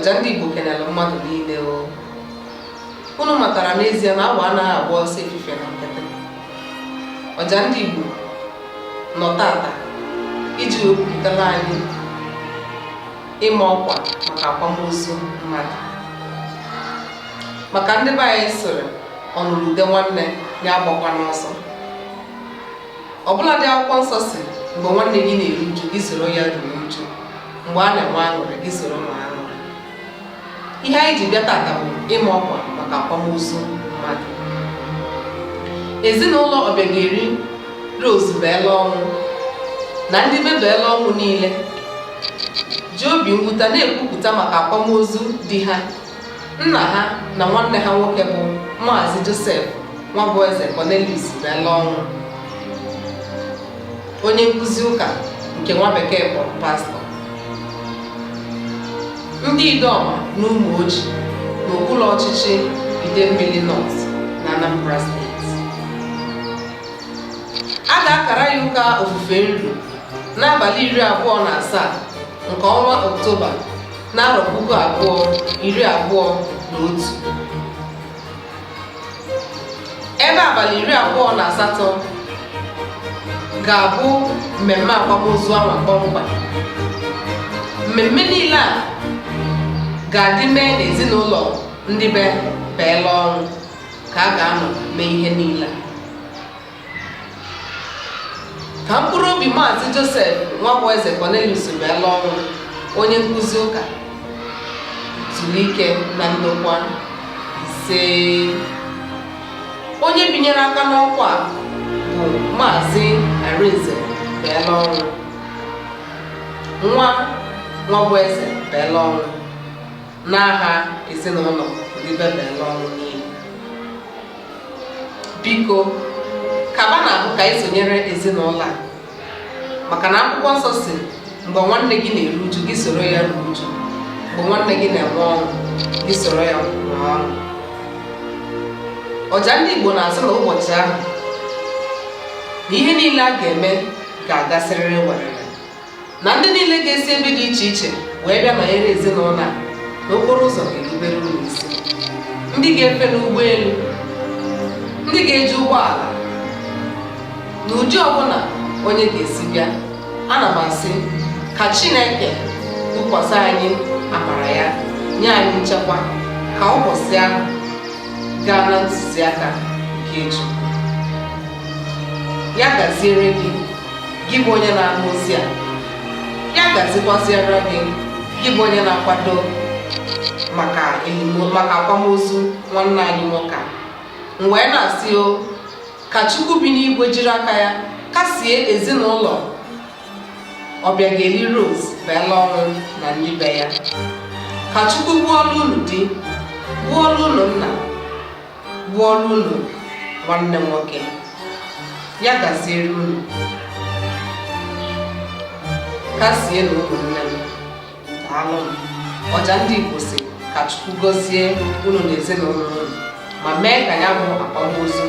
ọja ndị Igbo kenere mmadụ niile o. Unu matara n'ezie na awa anaghị agba ọsọ efife na nkịtị. Ọja ndị Igbo nọ tata iji wepụtara anyị ịma ọkwa maka akwamozu mmadụ. Maka ndị be anyị sịrị ọnụrụ ude nwanne ya agbakwa n'ọsọ. Ọbụladị akwụkwọ nsọ si mgbe nwanne gị na-eru uju gị soro ya ruru uju, mgbe a na-enwe aṅụrị gị soro nwa aṅụrị. Ihe anyị ji bịa tata bụ ịma ọkwa maka akwamozu mmadụ. Ezinụlọ Ọbịageri Rose Beela Ọnwụ na ndị be Beela Ọnwụ niile ji obi mwute na-ekwupụta maka akwamozu di ha, nna ha na nwanne ha nwoke bụ Maazị Joseph Nwabueze Cornelius Beela Ọnwụ, onye nkụzi ụka nke nwa bekee kpọrọ pastọ. Ndị Idoma na Ụmụoji n'okpuru ọchịchị Idemmili North na Anambra steeti. A ga-akara ya ụka ofufe nri n'abalị 27 nke ọnwa Ọktoba n'arọ 2021, ebe abalị 28 ga-abụ mmemme akwamozu ahụ kpọmkwem. Mmemme niile a ga-adị mee n'ezinụlọ ndị be Beela Ọnwụ ka a ga-anọ mee ihe niile. Ka mkpụrụ obi Maazị Joseph Nwabueze Cornelius Beela Ọnwụ, onye nkụzi ụka, zuru ike na ndokwa ise. Onye binyere aka n'ọkwa bụ Maazị Arinze Beela Ọnwụ, nwa Nwabueze Beela Ọnwụ, n'aha ezinụlọ ndị be Beela Ọnwụ niile. Biko kaba na-abụ ka anyị sonyere ezinụlọ a, maka na akwụkwọ nsọ si mgbe nwanne gị na-eru uju gị soro ya ruo uju, mgbe nwanne gị na-enwe ọṅụ gị soro ya nwee ọṅụ. Ọja ndị Igbo na-asị na ụbọchị ahụ na ihe niile a ga-eme ga-agasịrịrị werere, na ndị niile ga-esi ebe dị iche iche wee bịa nọnyere ezinụlọ a n'okporo ụzọ ga-erubere unu isi. Ndị ga-efe n'ụgbọelu, ndị ga-eji ụgbọala, n'ụdị ọbụla onye ga-esi bịa, ana m asị ka Chineke wụkwasị anyị amara ya, nye anyị nchekwa, ka ụbọchị ahụ gaa na ntụziaka nke Chukwu. Ya gaziere gị, gị bụ onye na-anụ ozi a. Ya gazikwasịara gị, gị bụ onye na-akwado maka akwamozu nwanne anyị nwoke. M wee na-asị o, ka Chukwu bi n'igwe jiri aka ya kasie ezinụlọ Ọbịageri Rose Beela Ọnwụ na ndị be ya. Ka Chukwu gbuola unu di, gbuola unu nna, gbuola unu nwanne nwoke. Ya gaziere unu, kasie na ụmụnne m. Daalụ m. Ọja ndị Igbo si ka Chukwu gọzie unu na ezinụlọ unu, ma mee ka ya bụ akwamozu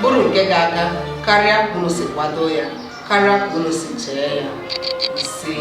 bụrụ nke ga-aga karịa ka unu si kwado ya, karịa ka unu si chee ya. Ise.